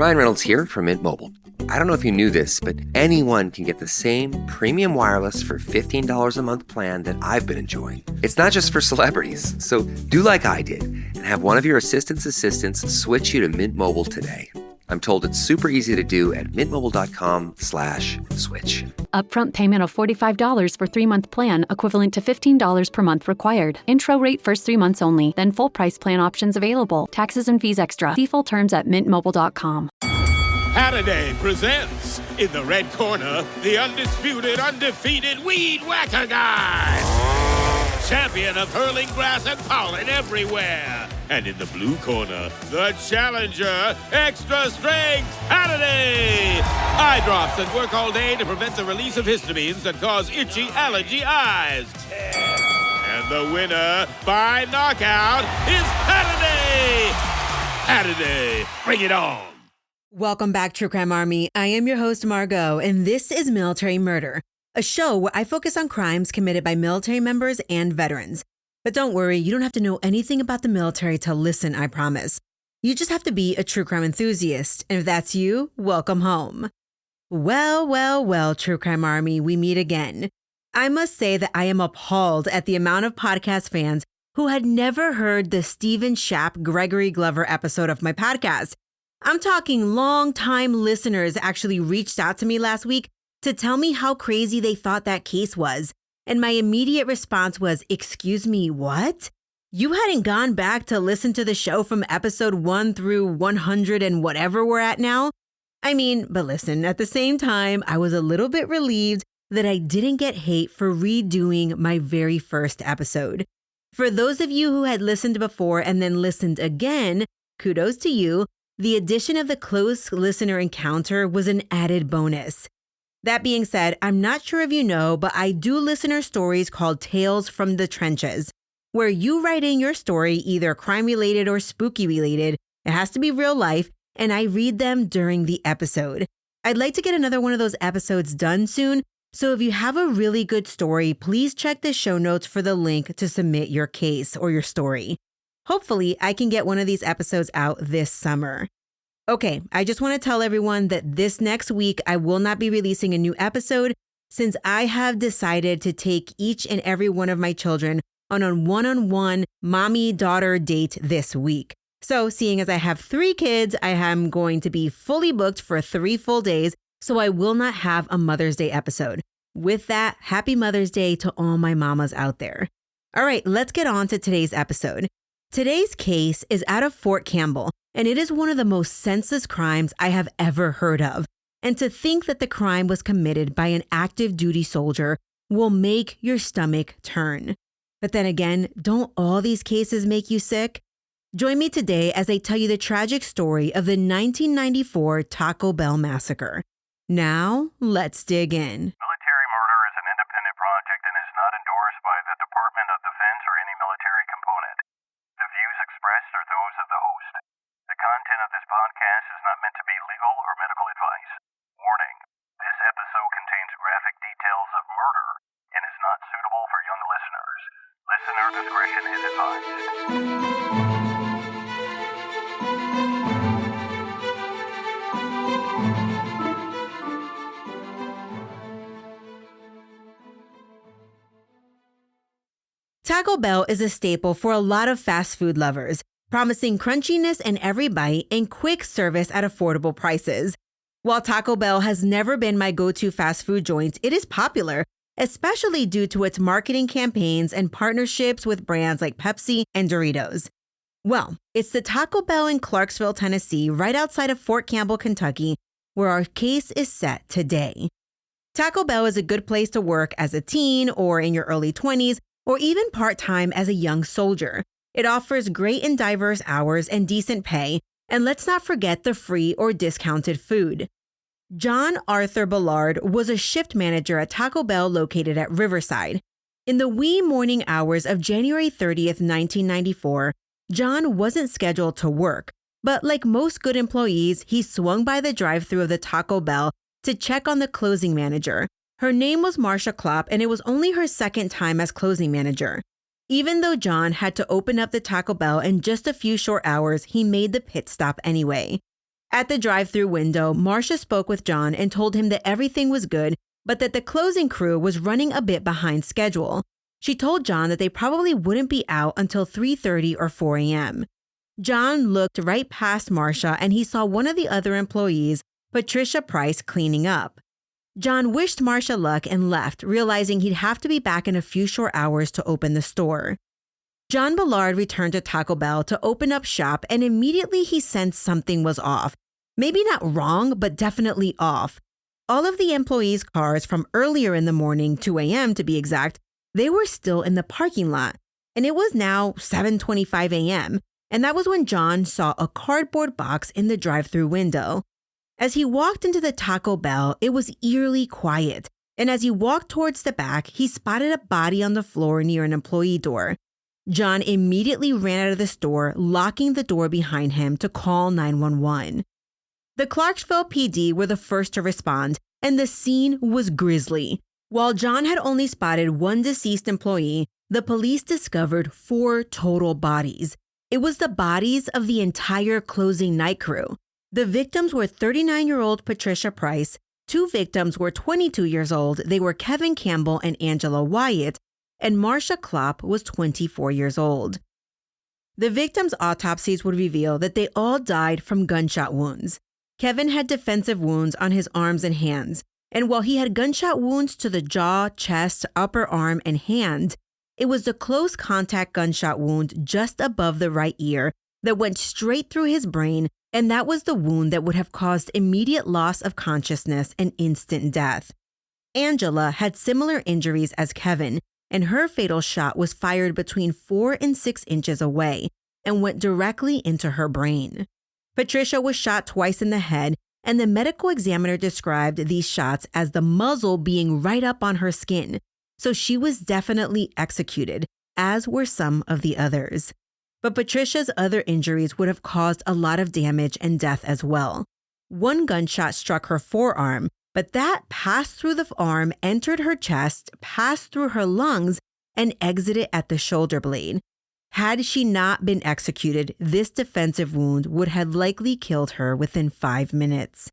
Ryan Reynolds here from Mint Mobile. I don't know if you knew this, but anyone can get the same premium wireless for $15 a month plan that I've been enjoying. It's not just for celebrities. So do like I did and have one of your assistants switch you to Mint Mobile today. I'm told it's super easy to do at mintmobile.com/switch. Upfront payment of $45 for 3-month plan, equivalent to $15 per month required. Intro rate first 3 months only, then full price plan options available. Taxes and fees extra. See full terms at mintmobile.com. Saturday presents, in the red corner, the undisputed, undefeated Weed Whacker Guy. Champion of hurling grass and pollen everywhere. And in the blue corner, the challenger, extra strength, Saturday. Eye drops that work all day to prevent the release of histamines that cause itchy allergy eyes. And the winner by knockout is Saturday. Saturday, bring it on. Welcome back, True Crime Army. I am your host, Margot, and this is Military Murder, a show where I focus on crimes committed by military members and veterans. But don't worry, you don't have to know anything about the military to listen, I promise. You just have to be a true crime enthusiast, and if that's you, welcome home. Well, True Crime Army, we meet again. I must say that I am appalled at the amount of podcast fans who had never heard the Stephen Schapp Gregory Glover episode of my podcast. I'm talking long-time listeners actually reached out to me last week to tell me how crazy they thought that case was. And my immediate response was, excuse me, what? You hadn't gone back to listen to the show from episode 1 through 100 and whatever we're at now? I mean, but listen, at the same time, I was a little bit relieved that I didn't get hate for redoing my very first episode. For those of you who had listened before and then listened again, kudos to you. The addition of the close listener encounter was an added bonus. That being said, I'm not sure if you know, but I do listener stories called Tales from the Trenches, where you write in your story, either crime-related or spooky-related. It has to be real life, and I read them during the episode. I'd like to get another one of those episodes done soon, so if you have a really good story, please check the show notes for the link to submit your case or your story. Hopefully, I can get one of these episodes out this summer. Okay, I just want to tell everyone that this next week, I will not be releasing a new episode since I have decided to take each and every one of my children on a one-on-one mommy-daughter date this week. So seeing as I have 3 kids, I am going to be fully booked for 3 full days, so I will not have a Mother's Day episode. With that, happy Mother's Day to all my mamas out there. All right, let's get on to today's episode. Today's case is out of Fort Campbell, and it is one of the most senseless crimes I have ever heard of. And to think that the crime was committed by an active duty soldier will make your stomach turn. But then again, don't all these cases make you sick? Join me today as I tell you the tragic story of the 1994 Taco Bell Massacre. Now, let's dig in. Military murder is an independent project and is not endorsed by the Department of Defense or any military component. The views expressed are those of the host. The content of this podcast is not meant to be legal or medical advice. Warning, this episode contains graphic details of murder and is not suitable for young listeners. Listener discretion is advised. Taco Bell is a staple for a lot of fast food lovers, promising crunchiness in every bite and quick service at affordable prices. While Taco Bell has never been my go-to fast food joint, it is popular, especially due to its marketing campaigns and partnerships with brands like Pepsi and Doritos. Well, it's the Taco Bell in Clarksville, Tennessee, right outside of Fort Campbell, Kentucky, where our case is set today. Taco Bell is a good place to work as a teen or in your early 20s, or even part-time as a young soldier. It offers great and diverse hours and decent pay, and let's not forget the free or discounted food. John Arthur Ballard was a shift manager at Taco Bell located at Riverside. In the wee morning hours of January 30th, 1994, John wasn't scheduled to work, but like most good employees, he swung by the drive-thru of the Taco Bell to check on the closing manager. Her name was Marsha Klopp, and it was only her second time as closing manager. Even though John had to open up the Taco Bell in just a few short hours, he made the pit stop anyway. At the drive-thru window, Marsha spoke with John and told him that everything was good, but that the closing crew was running a bit behind schedule. She told John that they probably wouldn't be out until 3:30 or 4 a.m. John looked right past Marsha and he saw one of the other employees, Patricia Price, cleaning up. John wished Marsha luck and left, realizing he'd have to be back in a few short hours to open the store. John Ballard returned to Taco Bell to open up shop, and immediately he sensed something was off. Maybe not wrong, but definitely off. All of the employees' cars from earlier in the morning, 2 a.m. to be exact, they were still in the parking lot, and it was now 7:25 a.m., and that was when John saw a cardboard box in the drive-thru window. As he walked into the Taco Bell, it was eerily quiet, and as he walked towards the back, he spotted a body on the floor near an employee door. John immediately ran out of the store, locking the door behind him to call 911. The Clarksville PD were the first to respond, and the scene was grisly. While John had only spotted one deceased employee, the police discovered 4 total bodies. It was the bodies of the entire closing night crew. The victims were 39-year-old Patricia Price. 2 victims were 22 years old. They were Kevin Campbell and Angela Wyatta, and Marsha Klopp was 24 years old. The victims' autopsies would reveal that they all died from gunshot wounds. Kevin had defensive wounds on his arms and hands, and while he had gunshot wounds to the jaw, chest, upper arm, and hand, it was the close contact gunshot wound just above the right ear that went straight through his brain, and that was the wound that would have caused immediate loss of consciousness and instant death. Angela had similar injuries as Kevin, and her fatal shot was fired between 4 and 6 inches away and went directly into her brain. Patricia was shot twice in the head, and the medical examiner described these shots as the muzzle being right up on her skin, so she was definitely executed, as were some of the others. But Patricia's other injuries would have caused a lot of damage and death as well. One gunshot struck her forearm, but that passed through the arm, entered her chest, passed through her lungs, and exited at the shoulder blade. Had she not been executed, this defensive wound would have likely killed her within 5 minutes.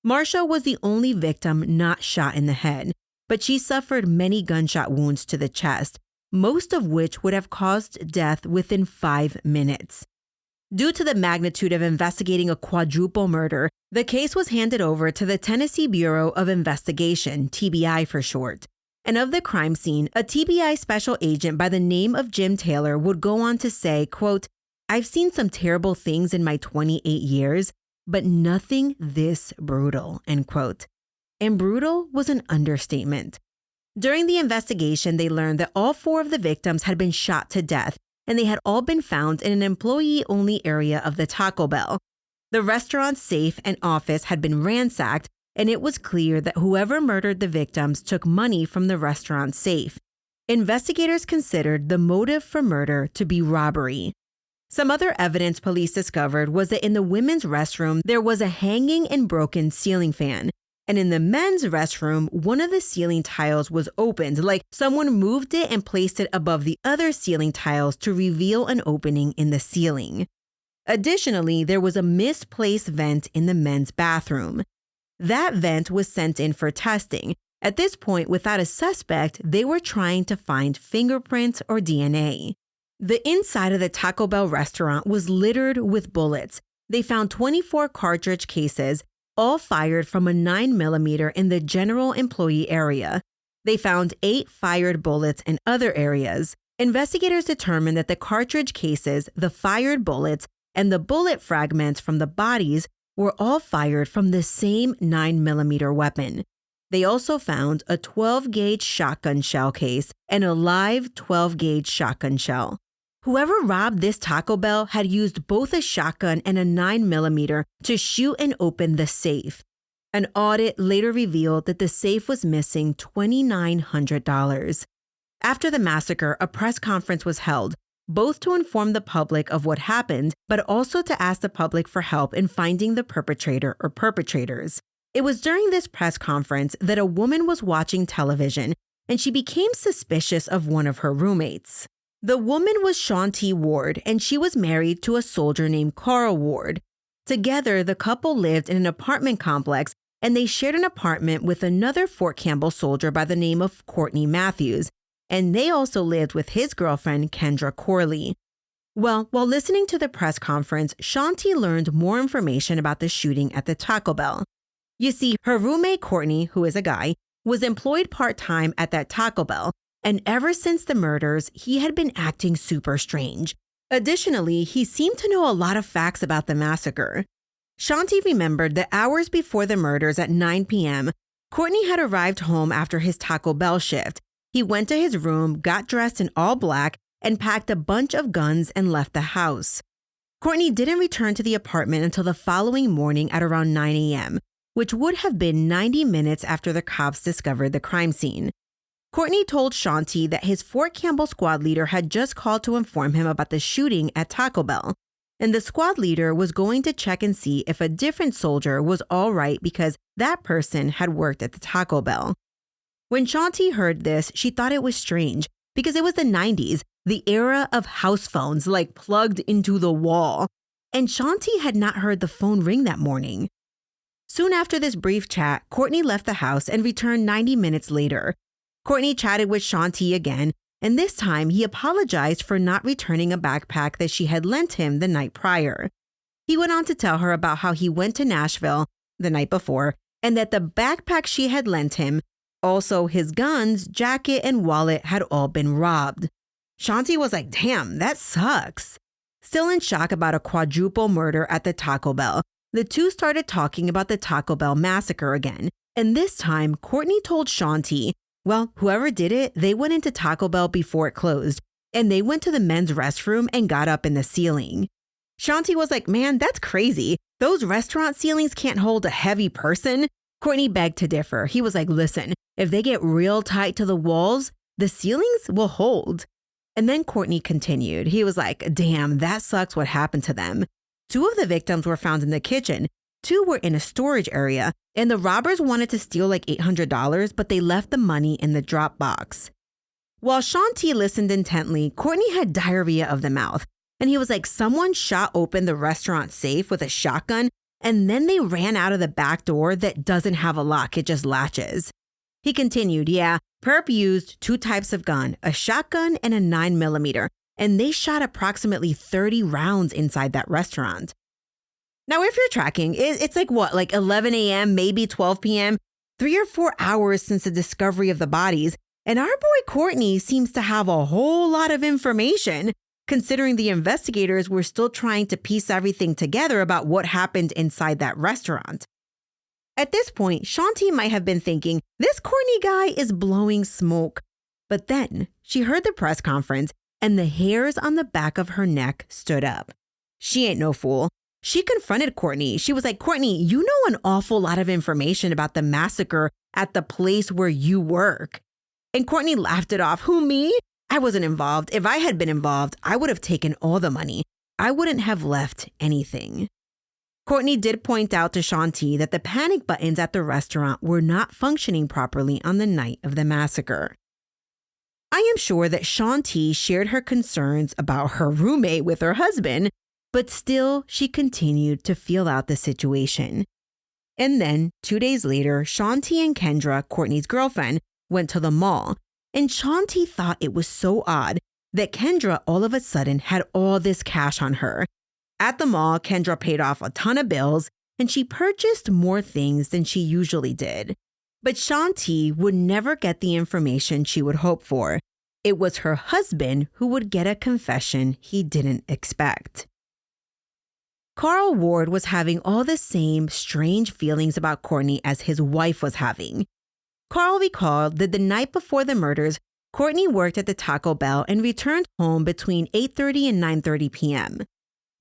Marsha was the only victim not shot in the head, but she suffered many gunshot wounds to the chest, most of which would have caused death within 5 minutes. Due to the magnitude of investigating a quadruple murder, the case was handed over to the Tennessee Bureau of Investigation, TBI for short. And of the crime scene, a TBI special agent by the name of Jim Taylor would go on to say, quote, "I've seen some terrible things in my 28 years, but nothing this brutal," end quote. And brutal was an understatement. During the investigation, they learned that all 4 of the victims had been shot to death, and they had all been found in an employee-only area of the Taco Bell. The restaurant's safe and office had been ransacked, and it was clear that whoever murdered the victims took money from the restaurant's safe. Investigators considered the motive for murder to be robbery. Some other evidence police discovered was that in the women's restroom, there was a hanging and broken ceiling fan. And in the men's restroom, one of the ceiling tiles was opened, like someone moved it and placed it above the other ceiling tiles to reveal an opening in the ceiling. Additionally, there was a misplaced vent in the men's bathroom. That vent was sent in for testing. At this point, without a suspect, they were trying to find fingerprints or DNA. The inside of the Taco Bell restaurant was littered with bullets. They found 24 cartridge cases, all fired from a 9mm in the general employee area. They found 8 fired bullets in other areas. Investigators determined that the cartridge cases, the fired bullets, and the bullet fragments from the bodies were all fired from the same 9mm weapon. They also found a 12-gauge shotgun shell case and a live 12-gauge shotgun shell. Whoever robbed this Taco Bell had used both a shotgun and a 9mm to shoot and open the safe. An audit later revealed that the safe was missing $2,900. After the massacre, a press conference was held, both to inform the public of what happened, but also to ask the public for help in finding the perpetrator or perpetrators. It was during this press conference that a woman was watching television, and she became suspicious of one of her roommates. The woman was Shaunti Ward, and she was married to a soldier named Carl Ward. Together, the couple lived in an apartment complex, and they shared an apartment with another Fort Campbell soldier by the name of Courtney Mathews, and they also lived with his girlfriend, Kendra Corley. Well, while listening to the press conference, Shanti learned more information about the shooting at the Taco Bell. You see, her roommate, Courtney, who is a guy, was employed part-time at that Taco Bell, and ever since the murders, he had been acting super strange. Additionally, he seemed to know a lot of facts about the massacre. Shanti remembered that hours before the murders at 9 p.m., Courtney had arrived home after his Taco Bell shift. He went to his room, got dressed in all black, and packed a bunch of guns and left the house. Courtney didn't return to the apartment until the following morning at around 9 a.m., which would have been 90 minutes after the cops discovered the crime scene. Courtney told Shanti that his Fort Campbell squad leader had just called to inform him about the shooting at Taco Bell, and the squad leader was going to check and see if a different soldier was all right because that person had worked at the Taco Bell. When Shanti heard this, she thought it was strange because it was the 90s, the era of house phones like plugged into the wall, and Shanti had not heard the phone ring that morning. Soon after this brief chat, Courtney left the house and returned 90 minutes later. Courtney chatted with Shanti again, and this time he apologized for not returning a backpack that she had lent him the night prior. He went on to tell her about how he went to Nashville the night before and that the backpack she had lent him, also his guns, jacket, and wallet had all been robbed. Shanti was like, damn, that sucks. Still in shock about a quadruple murder at the Taco Bell, the two started talking about the Taco Bell Massacre again, and this time Courtney told Shanti, well, whoever did it, they went into Taco Bell before it closed, and they went to the men's restroom and got up in the ceiling. Shanti was like, man, that's crazy. Those restaurant ceilings can't hold a heavy person. Courtney begged to differ. He was like, listen, if they get real tight to the walls, the ceilings will hold. And then Courtney continued. He was like, damn, that sucks what happened to them. 2 of the victims were found in the kitchen. 2 were in a storage area, and the robbers wanted to steal like $800, but they left the money in the drop box. While Shanti listened intently, Courtney had diarrhea of the mouth, and he was like, someone shot open the restaurant safe with a shotgun, and then they ran out of the back door that doesn't have a lock, it just latches. He continued, yeah, Perp used 2 types of gun, a shotgun and a 9mm, and they shot approximately 30 rounds inside that restaurant. Now, if you're tracking, it's like what, like 11 a.m., maybe 12 p.m., 3 or 4 hours since the discovery of the bodies, and our boy Courtney seems to have a whole lot of information, considering the investigators were still trying to piece everything together about what happened inside that restaurant. At this point, Shanti might have been thinking, this Courtney guy is blowing smoke. But then she heard the press conference and the hairs on the back of her neck stood up. She ain't no fool. She confronted Courtney. She was like, Courtney, you know an awful lot of information about the massacre at the place where you work. And Courtney laughed it off. Who, me? I wasn't involved. If I had been involved, I would have taken all the money. I wouldn't have left anything. Courtney did point out to Shanti that the panic buttons at the restaurant were not functioning properly on the night of the massacre. I am sure that Shanti shared her concerns about her roommate with her husband, but still she continued to feel out the situation. And then, 2 days later, Shanti and Kendra, Courtney's girlfriend, went to the mall, and Shanti thought it was so odd that Kendra all of a sudden had all this cash on her. At the mall, Kendra paid off a ton of bills, and she purchased more things than she usually did. But Shanti would never get the information she would hope for. It was her husband who would get a confession he didn't expect. Carl Ward was having all the same strange feelings about Courtney as his wife was having. Carl recalled that the night before the murders, Courtney worked at the Taco Bell and returned home between 8:30 and 9:30 p.m.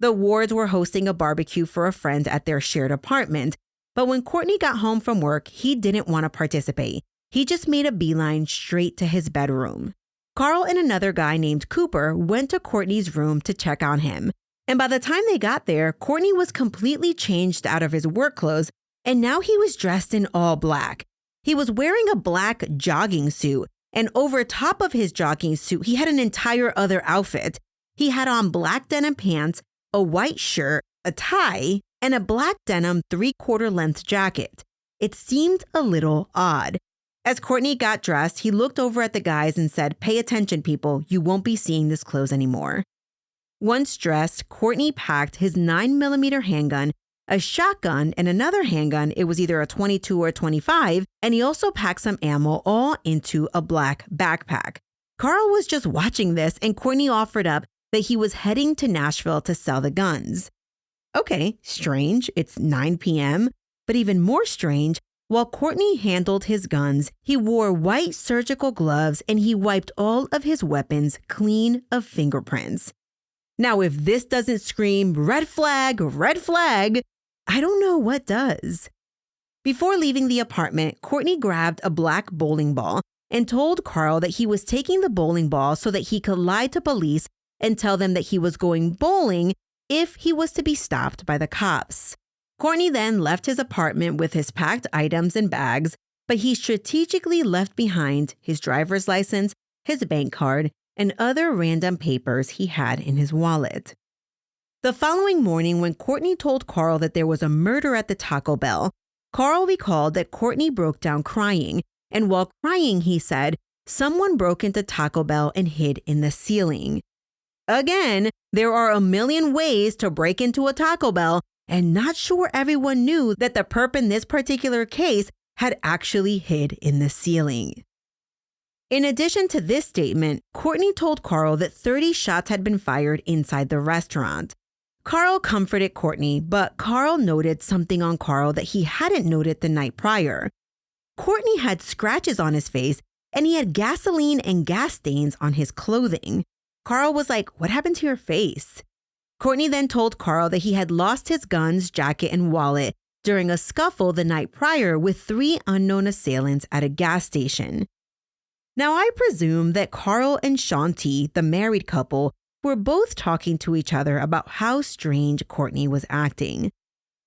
The Wards were hosting a barbecue for a friend at their shared apartment, but when Courtney got home from work, he didn't want to participate. He just made a beeline straight to his bedroom. Carl and another guy named Cooper went to Courtney's room to check on him, and by the time they got there, Courtney was completely changed out of his work clothes, and now he was dressed in all black. He was wearing a black jogging suit, and over top of his jogging suit, he had an entire other outfit. He had on black denim pants, a white shirt, a tie, and a black denim 3/4 length jacket. It seemed a little odd. As Courtney got dressed, he looked over at the guys and said, "Pay attention, people. You won't be seeing this clothes anymore." Once dressed, Courtney packed his 9mm handgun, a shotgun, and another handgun. It was either a 22 or a 25, and he also packed some ammo all into a black backpack. Carl was just watching this, and Courtney offered up that he was heading to Nashville to sell the guns. Okay, strange. It's 9 p.m., but even more strange, while Courtney handled his guns, he wore white surgical gloves and he wiped all of his weapons clean of fingerprints. Now, if this doesn't scream red flag, I don't know what does. Before leaving the apartment, Courtney grabbed a black bowling ball and told Carl that he was taking the bowling ball so that he could lie to police and tell them that he was going bowling if he was to be stopped by the cops. Courtney then left his apartment with his packed items and bags, but he strategically left behind his driver's license, his bank card, and other random papers he had in his wallet. The following morning, when Courtney told Carl that there was a murder at the Taco Bell, Carl recalled that Courtney broke down crying, and while crying, he said, someone broke into Taco Bell and hid in the ceiling. Again, there are a million ways to break into a Taco Bell, and not sure everyone knew that the perp in this particular case had actually hid in the ceiling. In addition to this statement, Courtney told Carl that 30 shots had been fired inside the restaurant. Carl comforted Courtney, but Carl noted something on Carl that he hadn't noted the night prior. Courtney had scratches on his face, and he had gasoline and gas stains on his clothing. Carl was like, "What happened to your face?" Courtney then told Carl that he had lost his guns, jacket, and wallet during a scuffle the night prior with 3 unknown assailants at a gas station. Now, I presume that Carl and Shanti, the married couple, were both talking to each other about how strange Courtney was acting.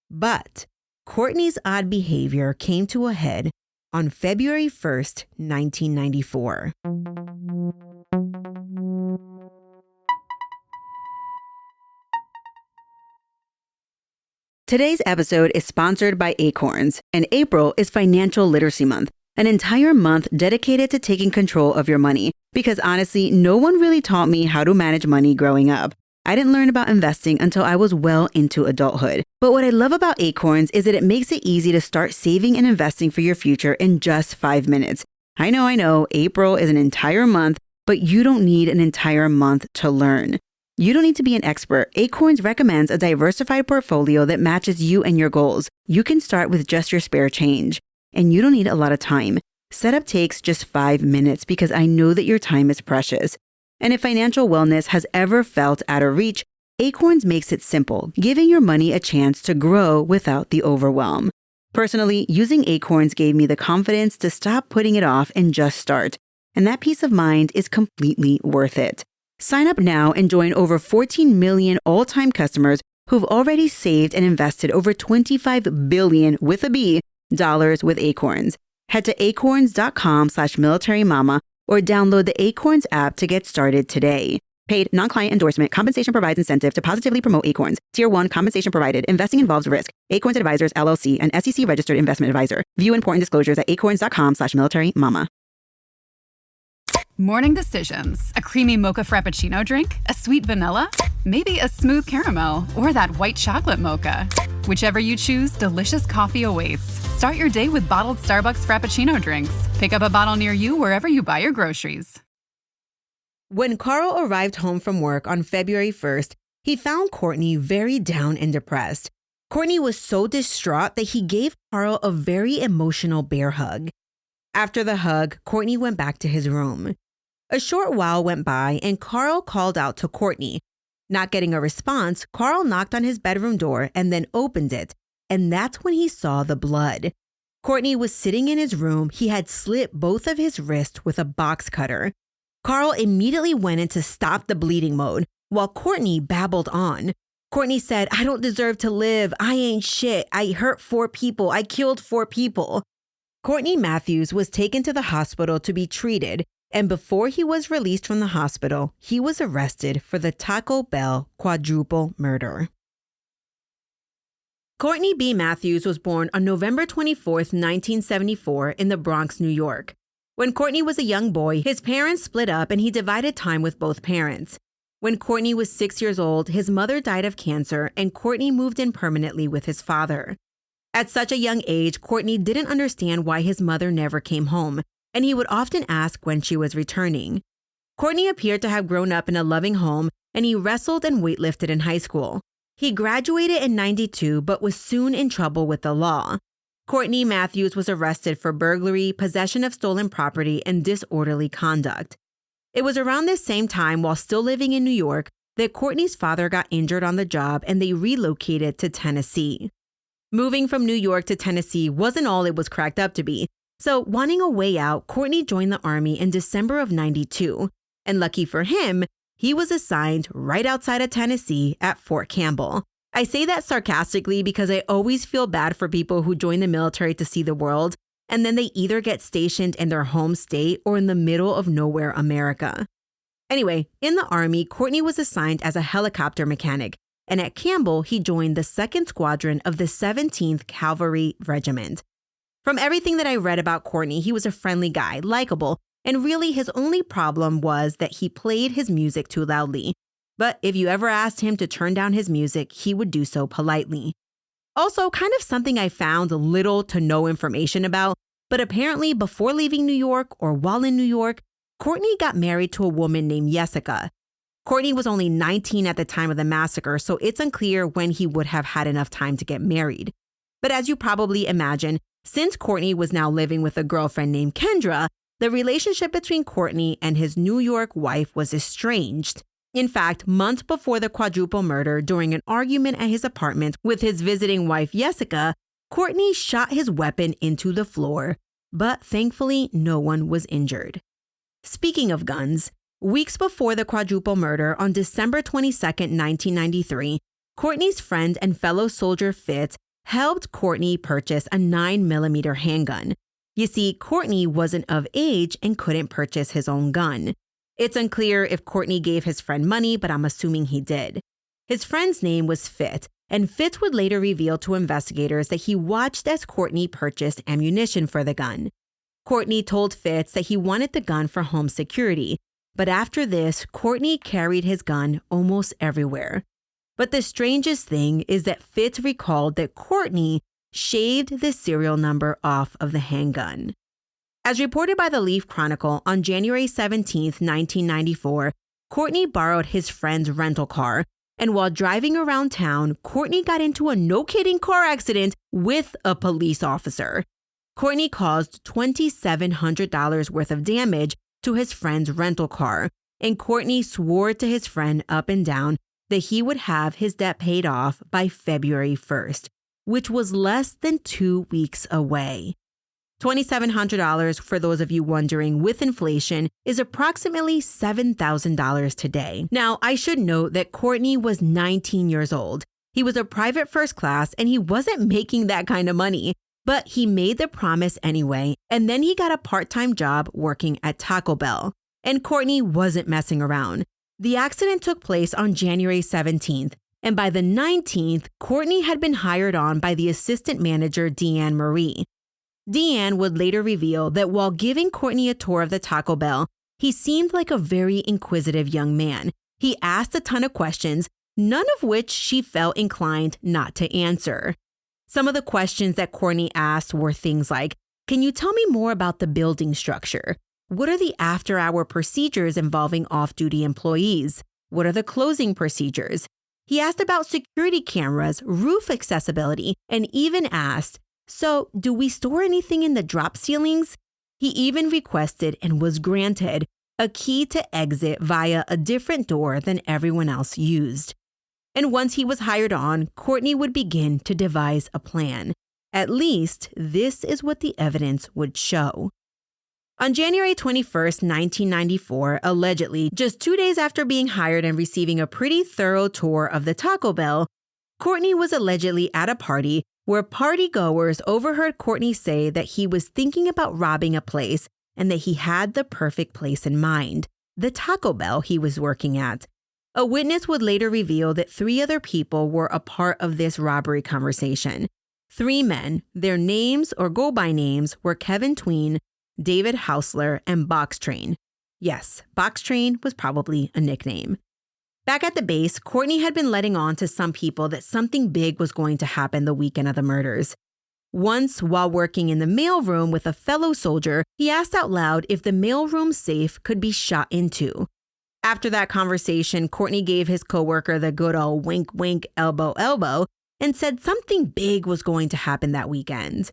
But Courtney's odd behavior came to a head on February 1st, 1994. Today's episode is sponsored by Acorns, and April is Financial Literacy Month, an entire month dedicated to taking control of your money. Because honestly, no one really taught me how to manage money growing up. I didn't learn about investing until I was well into adulthood. But what I love about Acorns is that it makes it easy to start saving and investing for your future in just 5 minutes. I know, April is an entire month, but you don't need an entire month to learn. You don't need to be an expert. Acorns recommends a diversified portfolio that matches you and your goals. You can start with just your spare change, and you don't need a lot of time. Setup takes just 5 minutes because I know that your time is precious. And if financial wellness has ever felt out of reach, Acorns makes it simple, giving your money a chance to grow without the overwhelm. Personally, using Acorns gave me the confidence to stop putting it off and just start. And that peace of mind is completely worth it. Sign up now and join over 14 million all-time customers who've already saved and invested over $25 billion with a B dollars with Acorns. Head to acorns.com/militarymama or download the Acorns app to get started today. Paid non-client endorsement. Compensation provides incentive to positively promote Acorns. Tier 1 compensation provided. Investing involves risk. Acorns Advisors, LLC, an SEC registered investment advisor. View important disclosures at acorns.com/militarymama. Morning decisions. A creamy mocha frappuccino drink? A sweet vanilla? Maybe a smooth caramel? Or that white chocolate mocha? Whichever you choose, delicious coffee awaits. Start your day with bottled Starbucks Frappuccino drinks. Pick up a bottle near you wherever you buy your groceries. When Carl arrived home from work on February 1st, he found Courtney very down and depressed. Courtney was so distraught that he gave Carl a very emotional bear hug. After the hug, Courtney went back to his room. A short while went by and Carl called out to Courtney. Not getting a response, Carl knocked on his bedroom door and then opened it, and that's when he saw the blood. Courtney was sitting in his room. He had slit both of his wrists with a box cutter. Carl immediately went into stop the bleeding mode, while Courtney babbled on. Courtney said, "I don't deserve to live. I ain't shit. I hurt 4 people. I killed 4 people. Courtney Mathews was taken to the hospital to be treated, and before he was released from the hospital, he was arrested for the Taco Bell quadruple murder. Courtney B. Mathews was born on November 24, 1974, in the Bronx, New York. When Courtney was a young boy, his parents split up and he divided time with both parents. When Courtney was 6 years old, his mother died of cancer and Courtney moved in permanently with his father. At such a young age, Courtney didn't understand why his mother never came home, and he would often ask when she was returning. Courtney appeared to have grown up in a loving home, and he wrestled and weightlifted in high school. He graduated in '92 but was soon in trouble with the law. Courtney Mathews was arrested for burglary, possession of stolen property, and disorderly conduct. It was around this same time, while still living in New York, that Courtney's father got injured on the job and they relocated to Tennessee. Moving from New York to Tennessee wasn't all it was cracked up to be. So, wanting a way out, Courtney joined the Army in December of '92. And lucky for him, he was assigned right outside of Tennessee at Fort Campbell. I say that sarcastically because I always feel bad for people who join the military to see the world, and then they either get stationed in their home state or in the middle of nowhere America. Anyway, in the Army, Courtney was assigned as a helicopter mechanic, and at Campbell, he joined the 2nd Squadron of the 17th Cavalry Regiment. From everything that I read about Courtney, he was a friendly guy, likable, and really his only problem was that he played his music too loudly. But if you ever asked him to turn down his music, he would do so politely. Also, kind of something I found little to no information about, but apparently before leaving New York or while in New York, Courtney got married to a woman named Jessica. Courtney was only 19 at the time of the massacre, so it's unclear when he would have had enough time to get married. But as you probably imagine, since Courtney was now living with a girlfriend named Kendra, the relationship between Courtney and his New York wife was estranged. In fact, months before the quadruple murder, during an argument at his apartment with his visiting wife Jessica, Courtney shot his weapon into the floor, but thankfully no one was injured. Speaking of guns, weeks before the quadruple murder on December 22, 1993, Courtney's friend and fellow soldier Fitz helped Courtney purchase a 9mm handgun. You see, Courtney wasn't of age and couldn't purchase his own gun. It's unclear if Courtney gave his friend money, but I'm assuming he did. His friend's name was Fitz, and Fitz would later reveal to investigators that he watched as Courtney purchased ammunition for the gun. Courtney told Fitz that he wanted the gun for home security, but after this, Courtney carried his gun almost everywhere. But the strangest thing is that Fitz recalled that Courtney shaved the serial number off of the handgun. As reported by the Leaf Chronicle, on January 17, 1994, Courtney borrowed his friend's rental car, and while driving around town, Courtney got into a no-kidding car accident with a police officer. Courtney caused $2,700 worth of damage to his friend's rental car, and Courtney swore to his friend up and down that he would have his debt paid off by February 1st, which was less than 2 weeks away. $2,700, for those of you wondering, with inflation, is approximately $7,000 today. Now, I should note that Courtney was 19 years old. He was a private first class and he wasn't making that kind of money, but he made the promise anyway, and then he got a part-time job working at Taco Bell. And Courtney wasn't messing around. The accident took place on January 17th, and by the 19th, Courtney had been hired on by the assistant manager, Deanne Marie. Deanne would later reveal that while giving Courtney a tour of the Taco Bell, he seemed like a very inquisitive young man. He asked a ton of questions, none of which she felt inclined not to answer. Some of the questions that Courtney asked were things like, "Can you tell me more about the building structure? What are the after-hour procedures involving off-duty employees? What are the closing procedures?" He asked about security cameras, roof accessibility, and even asked, "So, do we store anything in the drop ceilings?" He even requested and was granted a key to exit via a different door than everyone else used. And once he was hired on, Courtney would begin to devise a plan. At least, this is what the evidence would show. On January 21st, 1994, allegedly, just 2 days after being hired and receiving a pretty thorough tour of the Taco Bell, Courtney was allegedly at a party where partygoers overheard Courtney say that he was thinking about robbing a place and that he had the perfect place in mind, the Taco Bell he was working at. A witness would later reveal that 3 other people were a part of this robbery conversation. 3 men, their names or go-by names were Kevin Tween, David Housler, and Box Train. Yes, Box Train was probably a nickname. Back at the base, Courtney had been letting on to some people that something big was going to happen the weekend of the murders. Once, while working in the mailroom with a fellow soldier, he asked out loud if the mailroom safe could be shot into. After that conversation, Courtney gave his coworker the good old wink, wink, elbow, elbow, and said something big was going to happen that weekend.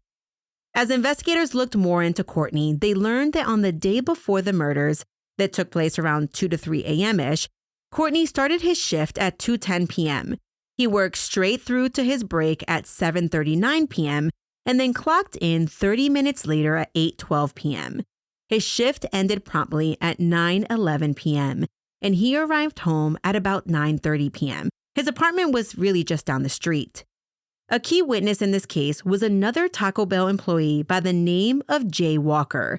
As investigators looked more into Courtney, they learned that on the day before the murders, that took place around 2 to 3 a.m.-ish, Courtney started his shift at 2:10 p.m. He worked straight through to his break at 7:39 p.m. and then clocked in 30 minutes later at 8:12 p.m. His shift ended promptly at 9:11 p.m., and he arrived home at about 9:30 p.m. His apartment was really just down the street. A key witness in this case was another Taco Bell employee by the name of Jay Walker.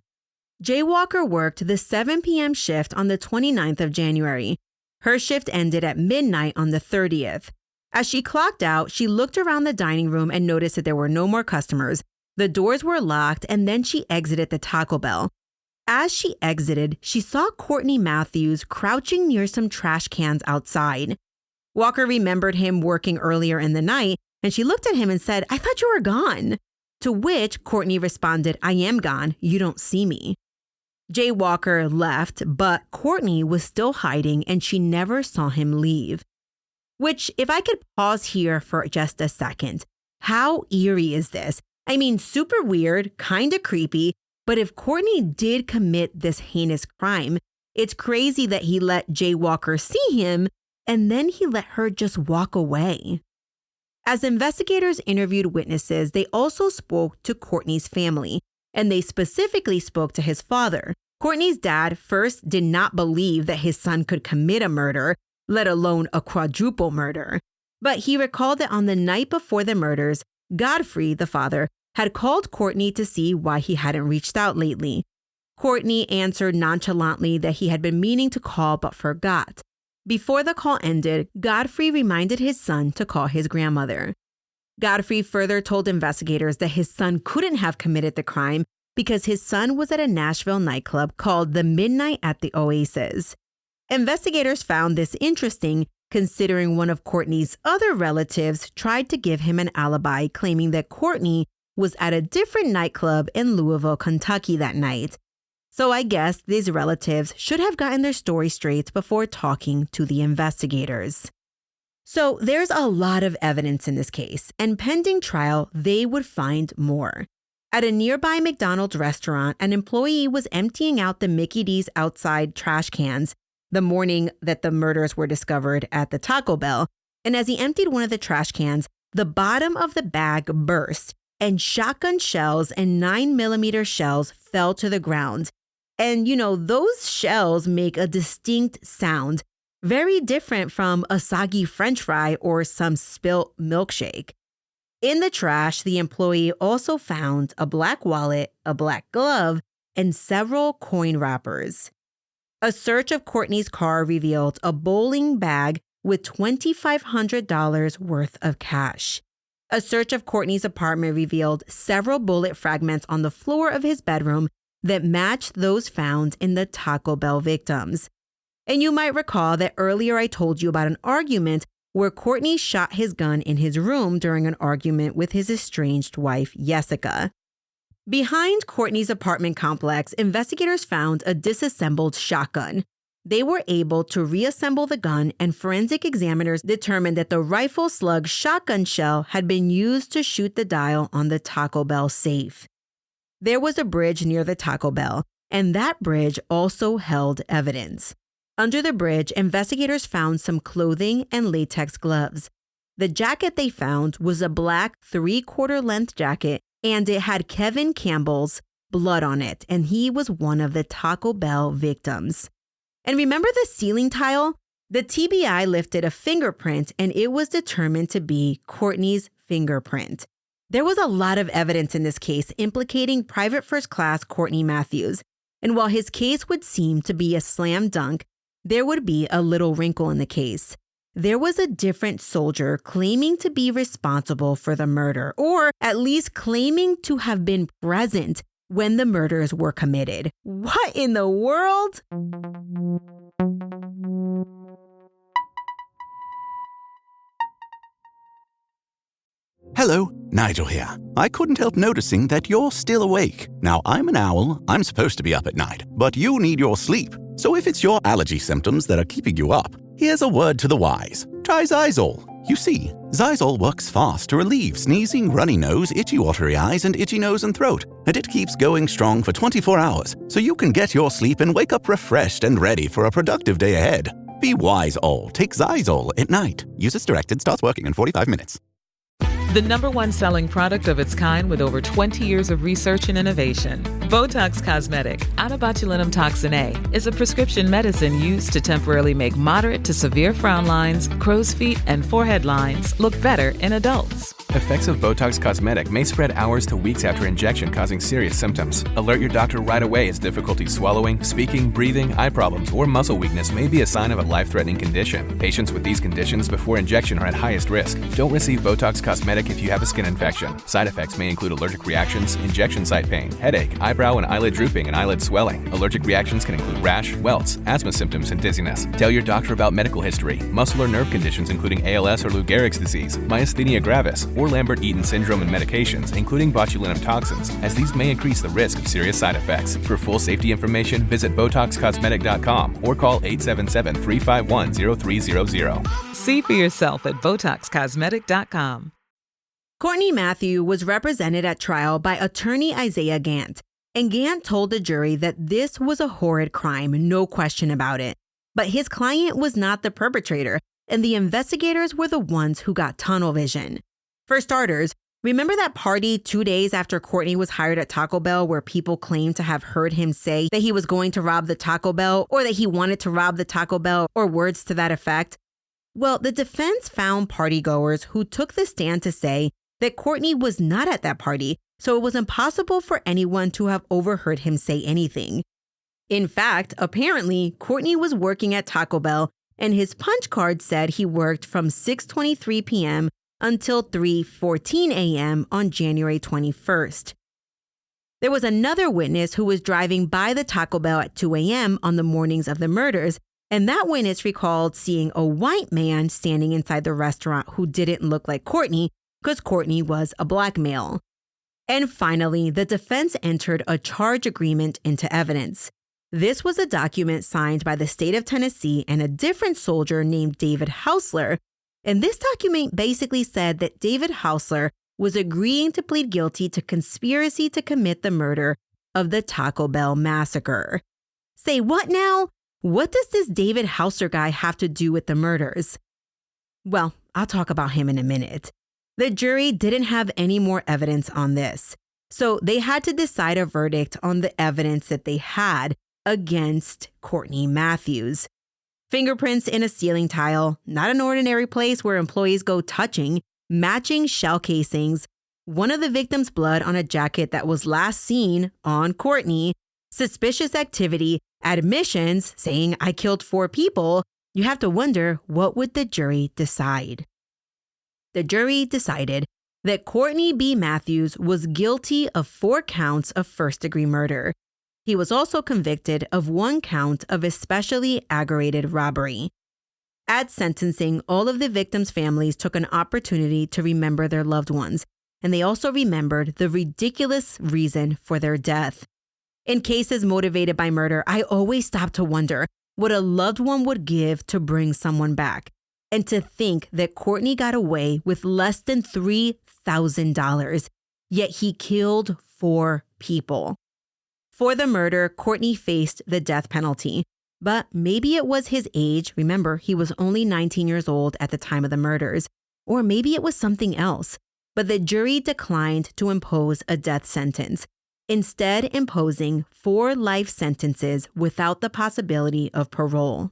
Jay Walker worked the 7 p.m. shift on the 29th of January. Her shift ended at midnight on the 30th. As she clocked out, she looked around the dining room and noticed that there were no more customers. The doors were locked, and then she exited the Taco Bell. As she exited, she saw Courtney Mathews crouching near some trash cans outside. Walker remembered him working earlier in the night, and she looked at him and said, "I thought you were gone." To which Courtney responded, "I am gone. You don't see me." Jay Walker left, but Courtney was still hiding and she never saw him leave. Which, if I could pause here for just a second, how eerie is this? I mean, super weird, kind of creepy, but if Courtney did commit this heinous crime, it's crazy that he let Jay Walker see him and then he let her just walk away. As investigators interviewed witnesses, they also spoke to Courtney's family, and they specifically spoke to his father. Courtney's dad first did not believe that his son could commit a murder, let alone a quadruple murder. But he recalled that on the night before the murders, Godfrey, the father, had called Courtney to see why he hadn't reached out lately. Courtney answered nonchalantly that he had been meaning to call but forgot. Before the call ended, Godfrey reminded his son to call his grandmother. Godfrey further told investigators that his son couldn't have committed the crime because his son was at a Nashville nightclub called the Midnight at the Oasis. Investigators found this interesting, considering one of Courtney's other relatives tried to give him an alibi, claiming that Courtney was at a different nightclub in Louisville, Kentucky that night. So I guess these relatives should have gotten their story straight before talking to the investigators. So there's a lot of evidence in this case, and pending trial, they would find more. At a nearby McDonald's restaurant, an employee was emptying out the Mickey D's outside trash cans the morning that the murders were discovered at the Taco Bell, and as he emptied one of the trash cans, the bottom of the bag burst, and shotgun shells and 9mm shells fell to the ground. And, those shells make a distinct sound, very different from a soggy French fry or some spilt milkshake. In the trash, the employee also found a black wallet, a black glove, and several coin wrappers. A search of Courtney's car revealed a bowling bag with $2,500 worth of cash. A search of Courtney's apartment revealed several bullet fragments on the floor of his bedroom that matched those found in the Taco Bell victims. And you might recall that earlier I told you about an argument where Courtney shot his gun in his room during an argument with his estranged wife, Jessica. Behind Courtney's apartment complex, investigators found a disassembled shotgun. They were able to reassemble the gun, and forensic examiners determined that the rifle slug shotgun shell had been used to shoot the dial on the Taco Bell safe. There was a bridge near the Taco Bell, and that bridge also held evidence. Under the bridge, investigators found some clothing and latex gloves. The jacket they found was a black 3/4 length jacket, and it had Kevin Campbell's blood on it, and he was one of the Taco Bell victims. And remember the ceiling tile? The TBI lifted a fingerprint, and it was determined to be Courtney's fingerprint. There was a lot of evidence in this case implicating Private First Class Courtney Mathews, and while his case would seem to be a slam dunk, there would be a little wrinkle in the case. There was a different soldier claiming to be responsible for the murder, or at least claiming to have been present when the murders were committed. What in the world? Hello, Nigel here. I couldn't help noticing that you're still awake. Now, I'm an owl. I'm supposed to be up at night, but you need your sleep. So if it's your allergy symptoms that are keeping you up, here's a word to the wise. Try Xyzal. You see, Xyzal works fast to relieve sneezing, runny nose, itchy watery eyes, and itchy nose and throat. And it keeps going strong for 24 hours, so you can get your sleep and wake up refreshed and ready for a productive day ahead. Be wise, all. Take Xyzal at night. Use as directed. Starts working in 45 minutes. The #1 selling product of its kind with over 20 years of research and innovation. Botox Cosmetic, onabotulinum toxin A, is a prescription medicine used to temporarily make moderate to severe frown lines, crow's feet, and forehead lines look better in adults. Effects of Botox Cosmetic may spread hours to weeks after injection, causing serious symptoms. Alert your doctor right away as difficulty swallowing, speaking, breathing, eye problems, or muscle weakness may be a sign of a life-threatening condition. Patients with these conditions before injection are at highest risk. Don't receive Botox Cosmetic if you have a skin infection. Side effects may include allergic reactions, injection site pain, headache, eyebrow and eyelid drooping, and eyelid swelling. Allergic reactions can include rash, welts, asthma symptoms, and dizziness. Tell your doctor about medical history, muscle or nerve conditions including ALS or Lou Gehrig's disease, myasthenia gravis, or Lambert-Eaton syndrome, and medications, including botulinum toxins, as these may increase the risk of serious side effects. For full safety information, visit BotoxCosmetic.com or call 877-351-0300. See for yourself at BotoxCosmetic.com. Courtney Mathews was represented at trial by attorney Isaiah Gant, and Gant told the jury that this was a horrid crime, no question about it. But his client was not the perpetrator, and the investigators were the ones who got tunnel vision. For starters, remember that party 2 days after Courtney was hired at Taco Bell where people claimed to have heard him say that he was going to rob the Taco Bell or that he wanted to rob the Taco Bell or words to that effect? Well, the defense found partygoers who took the stand to say that Courtney was not at that party, so it was impossible for anyone to have overheard him say anything. In fact, apparently, Courtney was working at Taco Bell and his punch card said he worked from 6:23 p.m. until 3:14 a.m. on January 21st. There was another witness who was driving by the Taco Bell at 2 a.m. on the mornings of the murders, and that witness recalled seeing a white man standing inside the restaurant who didn't look like Courtney because Courtney was a black male. And finally, the defense entered a charge agreement into evidence. This was a document signed by the state of Tennessee and a different soldier named David Housler. And this document basically said that David Housler was agreeing to plead guilty to conspiracy to commit the murder of the Taco Bell Massacre. Say what now? What does this David Housler guy have to do with the murders? Well, I'll talk about him in a minute. The jury didn't have any more evidence on this, so they had to decide a verdict on the evidence that they had against Courtney Mathews. Fingerprints in a ceiling tile, not an ordinary place where employees go touching, matching shell casings, one of the victim's blood on a jacket that was last seen on Courtney, suspicious activity, admissions saying I killed 4 people. You have to wonder, what would the jury decide? The jury decided that Courtney B. Mathews was guilty of 4 counts of first-degree murder. He was also convicted of 1 count of especially aggravated robbery. At sentencing, all of the victims' families took an opportunity to remember their loved ones, and they also remembered the ridiculous reason for their death. In cases motivated by murder, I always stop to wonder what a loved one would give to bring someone back. And to think that Courtney got away with less than $3,000, yet he killed 4 people. For the murder, Courtney faced the death penalty, but maybe it was his age. Remember, he was only 19 years old at the time of the murders, or maybe it was something else. But the jury declined to impose a death sentence, instead imposing 4 life sentences without the possibility of parole.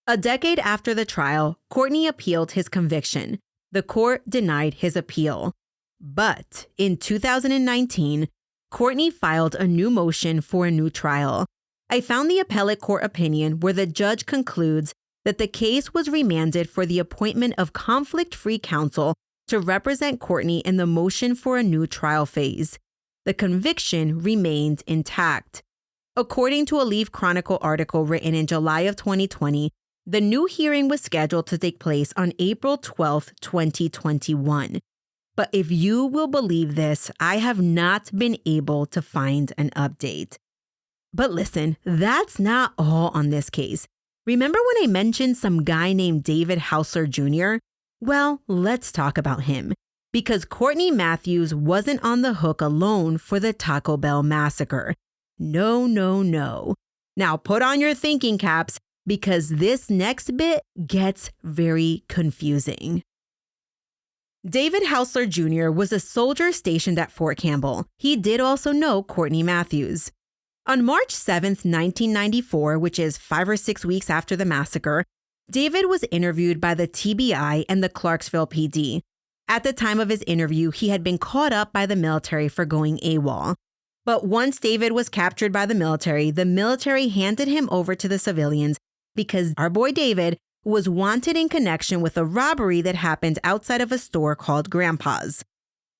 A decade after the trial, Courtney appealed his conviction. The court denied his appeal. But in 2019, Courtney filed a new motion for a new trial. I found the appellate court opinion where the judge concludes that the case was remanded for the appointment of conflict-free counsel to represent Courtney in the motion for a new trial phase. The conviction remained intact. According to a Leaf Chronicle article written in July of 2020, the new hearing was scheduled to take place on April 12, 2021. But if you will believe this, I have not been able to find an update. But listen, that's not all on this case. Remember when I mentioned some guy named David Housler Jr.? Well, let's talk about him. Because Courtney Mathews wasn't on the hook alone for the Taco Bell massacre. No. Now put on your thinking caps because this next bit gets very confusing. David Housler Jr. was a soldier stationed at Fort Campbell. He did also know Courtney Mathews. On March 7th, 1994, which is 5 or 6 weeks after the massacre, David was interviewed by the TBI and the Clarksville PD. At the time of his interview, he had been caught up by the military for going AWOL. But once David was captured by the military handed him over to the civilians because our boy David was wanted in connection with a robbery that happened outside of a store called Grandpa's.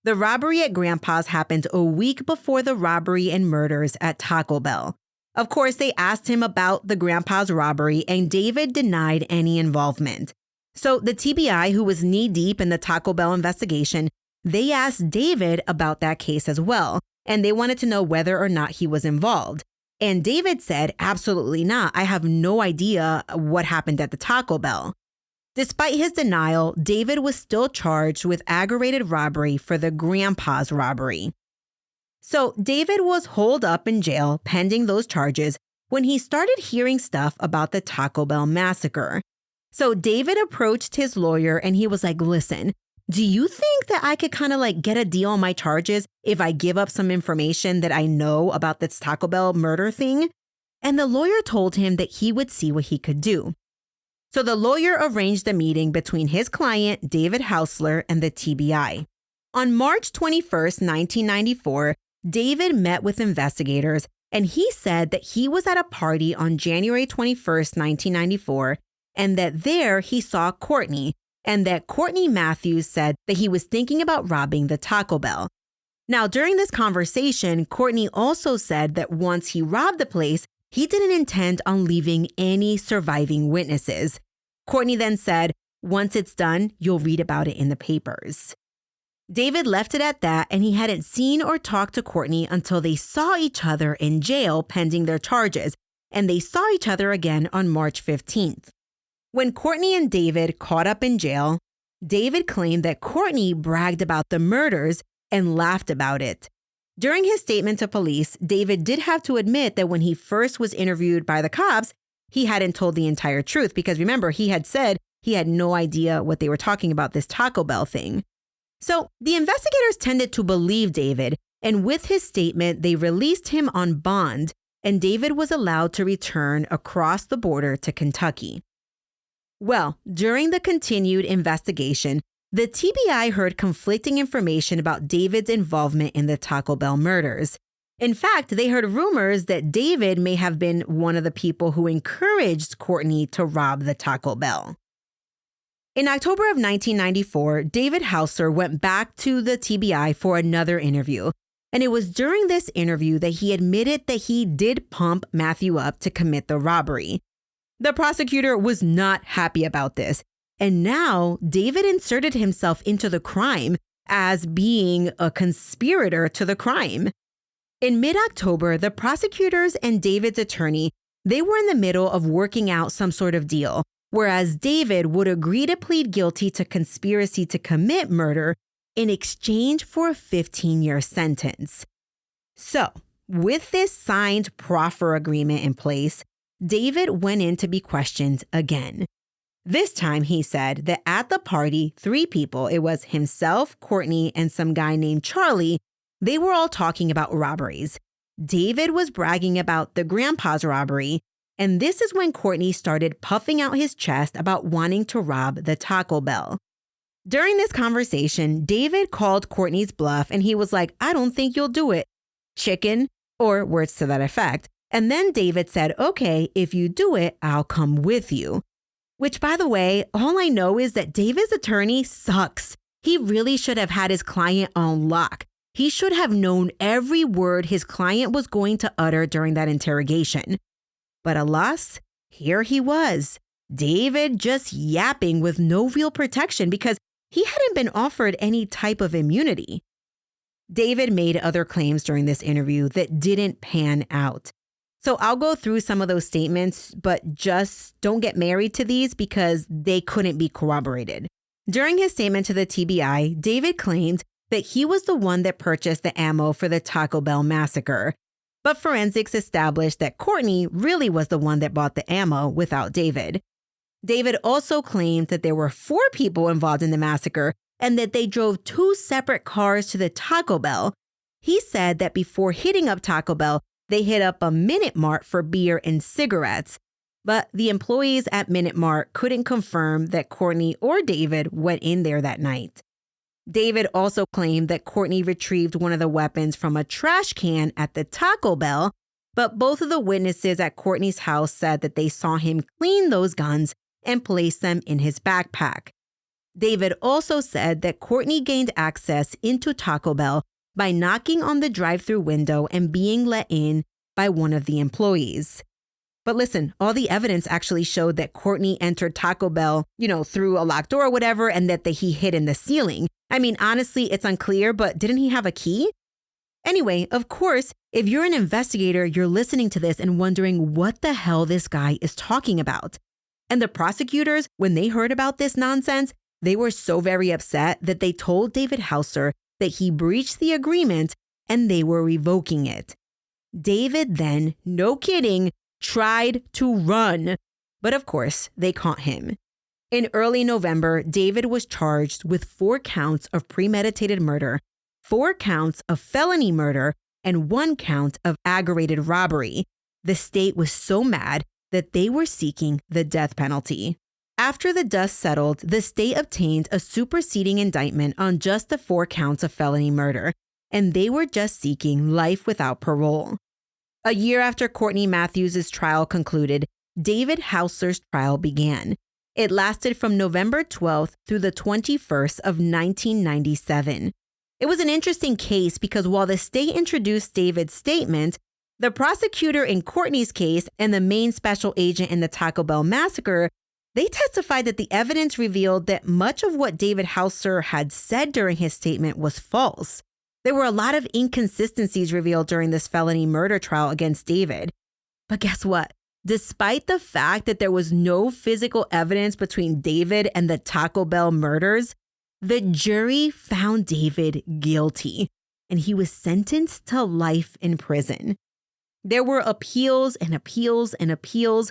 The robbery at Grandpa's happened a week before the robbery and murders at Taco Bell. Of course, they asked him about the Grandpa's robbery, and David denied any involvement. So the TBI, who was knee-deep in the Taco Bell investigation, they asked David about that case as well, and they wanted to know whether or not he was involved. And David said, absolutely not. I have no idea what happened at the Taco Bell. Despite his denial, David was still charged with aggravated robbery for the Grandpa's robbery. So David was holed up in jail pending those charges when he started hearing stuff about the Taco Bell massacre. So David approached his lawyer and he was like, listen, do you think that I could kind of get a deal on my charges if I give up some information that I know about this Taco Bell murder thing? And the lawyer told him that he would see what he could do. So the lawyer arranged a meeting between his client, David Housler, and the TBI. On March 21st, 1994, David met with investigators and he said that he was at a party on January 21st, 1994, and that there he saw Courtney, and that Courtney Mathews said that he was thinking about robbing the Taco Bell. Now, during this conversation, Courtney also said that once he robbed the place, he didn't intend on leaving any surviving witnesses. Courtney then said, once it's done, you'll read about it in the papers. David left it at that, and he hadn't seen or talked to Courtney until they saw each other in jail pending their charges, and they saw each other again on March 15th. When Courtney and David caught up in jail, David claimed that Courtney bragged about the murders and laughed about it. During his statement to police, David did have to admit that when he first was interviewed by the cops, he hadn't told the entire truth because remember, he had said he had no idea what they were talking about, this Taco Bell thing. So the investigators tended to believe David, and with his statement, they released him on bond, and David was allowed to return across the border to Kentucky. Well, during the continued investigation, the TBI heard conflicting information about David's involvement in the Taco Bell murders. In fact, they heard rumors that David may have been one of the people who encouraged Courtney to rob the Taco Bell. In October of 1994, David Housler went back to the TBI for another interview, and it was during this interview that he admitted that he did pump Matthew up to commit the robbery. The prosecutor was not happy about this, and now David inserted himself into the crime as being a conspirator to the crime. In mid-October, the prosecutors and David's attorney, they were in the middle of working out some sort of deal, whereas David would agree to plead guilty to conspiracy to commit murder in exchange for a 15-year sentence. So, with this signed proffer agreement in place, David went in to be questioned again. This time, he said that at the party, 3 people, it was himself, Courtney, and some guy named Charlie, they were all talking about robberies. David was bragging about the Grandpa's robbery, and this is when Courtney started puffing out his chest about wanting to rob the Taco Bell. During this conversation, David called Courtney's bluff, and he was like, I don't think you'll do it, chicken, or words to that effect. And then David said, okay, if you do it, I'll come with you. Which, by the way, all I know is that David's attorney sucks. He really should have had his client on lock. He should have known every word his client was going to utter during that interrogation. But alas, here he was, David just yapping with no real protection because he hadn't been offered any type of immunity. David made other claims during this interview that didn't pan out. So I'll go through some of those statements, but just don't get married to these because they couldn't be corroborated. During his statement to the TBI, David claimed that he was the one that purchased the ammo for the Taco Bell Massacre. But forensics established that Courtney really was the one that bought the ammo without David. David also claimed that there were 4 people involved in the massacre and that they drove 2 separate cars to the Taco Bell. He said that before hitting up Taco Bell, they hit up a Minute Mart for beer and cigarettes. But the employees at Minute Mart couldn't confirm that Courtney or David went in there that night. David also claimed that Courtney retrieved one of the weapons from a trash can at the Taco Bell, but both of the witnesses at Courtney's house said that they saw him clean those guns and place them in his backpack. David also said that Courtney gained access into Taco Bell by knocking on the drive-thru window and being let in by one of the employees. But listen, all the evidence actually showed that Courtney entered Taco Bell, through a locked door or whatever, and that he hid in the ceiling. I mean, honestly, it's unclear, but didn't he have a key? Anyway, of course, if you're an investigator, you're listening to this and wondering what the hell this guy is talking about. And the prosecutors, when they heard about this nonsense, they were so very upset that they told David Housler that he breached the agreement and they were revoking it. David then, no kidding, tried to run. But of course, they caught him. In early November, David was charged with 4 counts of premeditated murder, 4 counts of felony murder, and 1 count of aggravated robbery. The state was so mad that they were seeking the death penalty. After the dust settled, the state obtained a superseding indictment on just the 4 counts of felony murder, and they were just seeking life without parole. A year after Courtney Mathews' trial concluded, David Housler's trial began. It lasted from November 12th through the 21st of 1997. It was an interesting case because while the state introduced David's statement, the prosecutor in Courtney's case and the main special agent in the Taco Bell Massacre, they testified that the evidence revealed that much of what David Housler had said during his statement was false. There were a lot of inconsistencies revealed during this felony murder trial against David. But guess what? Despite the fact that there was no physical evidence between David and the Taco Bell murders, the jury found David guilty, and he was sentenced to life in prison. There were appeals and appeals and appeals,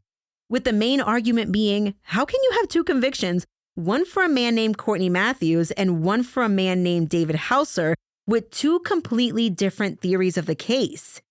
with the main argument being, how can you have 2 convictions, one for a man named Courtney Mathews and one for a man named David Housler, with 2 completely different theories of the case?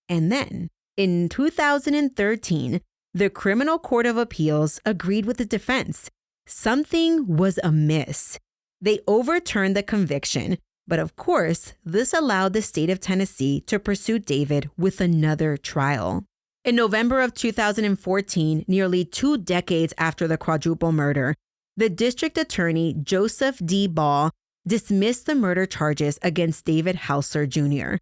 And then, in 2013, the Criminal Court of Appeals agreed with the defense. Something was amiss. They overturned the conviction, but of course, this allowed the state of Tennessee to pursue David with another trial. In November of 2014, nearly 2 decades after the quadruple murder, the district attorney, Joseph D. Ball, dismissed the murder charges against David Housler Jr.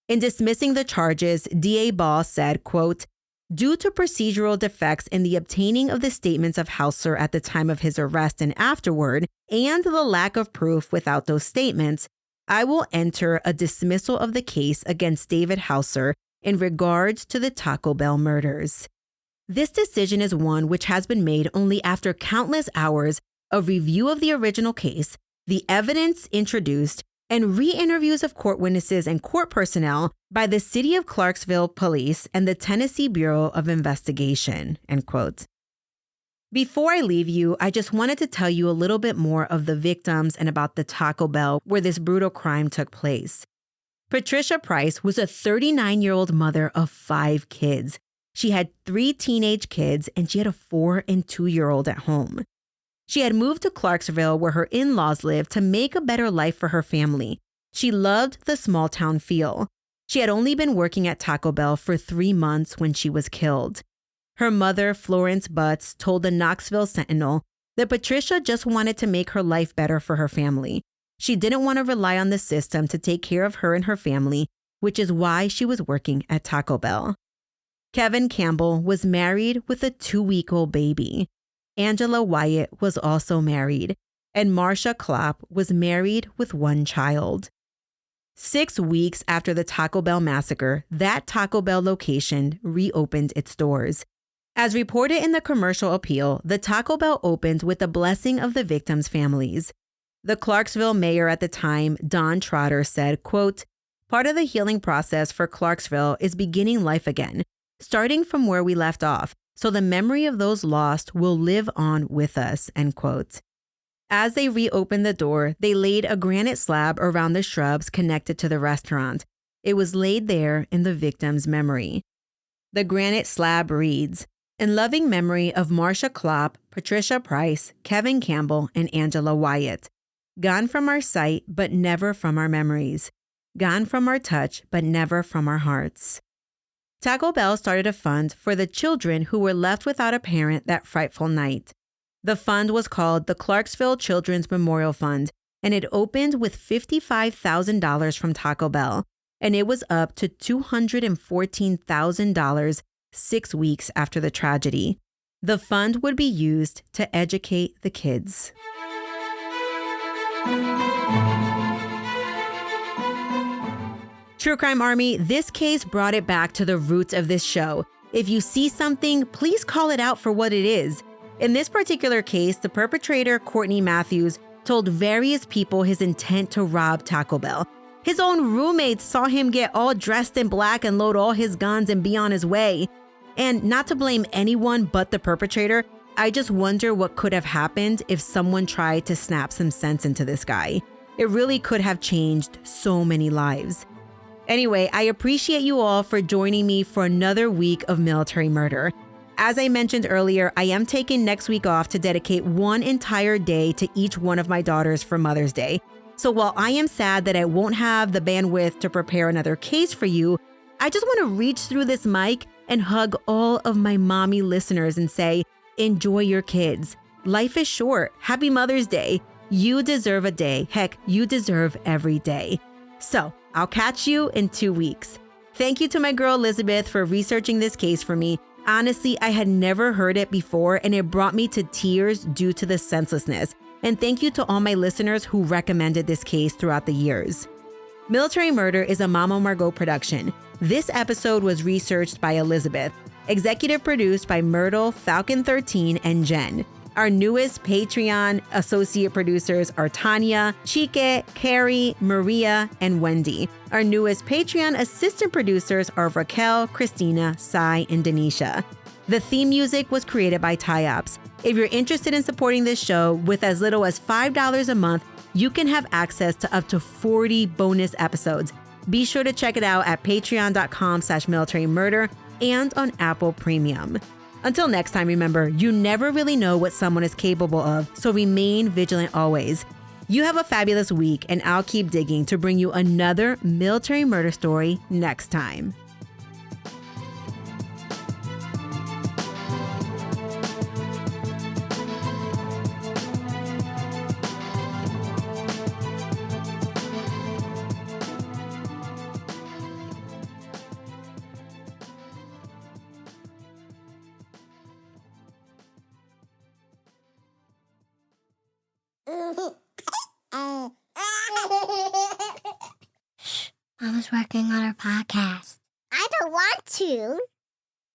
In dismissing the charges, D.A. Ball said, quote, "Due to procedural defects in the obtaining of the statements of Housler at the time of his arrest and afterward, and the lack of proof without those statements, I will enter a dismissal of the case against David Housler in regards to the Taco Bell murders." This decision is one which has been made only after countless hours of review of the original case, the evidence introduced, and re-interviews of court witnesses and court personnel by the City of Clarksville Police and the Tennessee Bureau of Investigation, end quote. Before I leave you, I just wanted to tell you a little bit more of the victims and about the Taco Bell where this brutal crime took place. Patricia Price was a 39-year-old mother of 5 kids. She had 3 teenage kids, and she had a 4- and 2-year-old at home. She had moved to Clarksville where her in-laws lived to make a better life for her family. She loved the small town feel. She had only been working at Taco Bell for 3 months when she was killed. Her mother, Florence Butts, told the Knoxville Sentinel that Patricia just wanted to make her life better for her family. She didn't want to rely on the system to take care of her and her family, which is why she was working at Taco Bell. Kevin Campbell was married with a 2-week-old baby. Angela Wyatt was also married, and Marsha Klopp was married with 1 child. 6 weeks after the Taco Bell massacre, that Taco Bell location reopened its doors. As reported in the commercial appeal, the Taco Bell opened with the blessing of the victims' families. The Clarksville mayor at the time, Don Trotter, said, quote, "Part of the healing process for Clarksville is beginning life again, starting from where we left off, so the memory of those lost will live on with us," end quote. As they reopened the door, they laid a granite slab around the shrubs connected to the restaurant. It was laid there in the victim's memory. The granite slab reads, "In loving memory of Marsha Klopp, Patricia Price, Kevin Campbell, and Angela Wyatt. Gone from our sight, but never from our memories. Gone from our touch, but never from our hearts." Taco Bell started a fund for the children who were left without a parent that frightful night. The fund was called the Clarksville Children's Memorial Fund, and it opened with $55,000 from Taco Bell, and it was up to $214,000 6 weeks after the tragedy. The fund would be used to educate the kids. True Crime Army, this case brought it back to the roots of this show. If you see something, please call it out for what it is. In this particular case, the perpetrator, Courtney Mathews, told various people his intent to rob Taco Bell. His own roommates saw him get all dressed in black and load all his guns and be on his way. And not to blame anyone but the perpetrator, I just wonder what could have happened if someone tried to snap some sense into this guy. It really could have changed so many lives. Anyway, I appreciate you all for joining me for another week of Military Murder. As I mentioned earlier, I am taking next week off to dedicate one entire day to each one of my daughters for Mother's Day. So while I am sad that I won't have the bandwidth to prepare another case for you, I just want to reach through this mic and hug all of my mommy listeners and say, enjoy your kids. Life is short. Happy Mother's Day. You deserve a day. Heck, you deserve every day. So I'll catch you in 2 weeks. Thank you to my girl Elizabeth for researching this case for me. Honestly, I had never heard it before, and it brought me to tears due to the senselessness. And thank you to all my listeners who recommended this case throughout the years. Military Murder is a Mama Margot production. This episode was researched by Elizabeth, executive produced by Myrtle, Falcon 13, and Jen. Our newest Patreon associate producers are Tanya, Chike, Carrie, Maria, and Wendy. Our newest Patreon assistant producers are Raquel, Christina, Sai, and Denisha. The theme music was created by Tyops. If you're interested in supporting this show with as little as $5 a month, you can have access to up to 40 bonus episodes. Be sure to check it out at patreon.com/militarymurder and on Apple Premium. Until next time, remember, you never really know what someone is capable of, so remain vigilant always. You have a fabulous week, and I'll keep digging to bring you another military murder story next time. Mama's working on her podcast. I don't want to.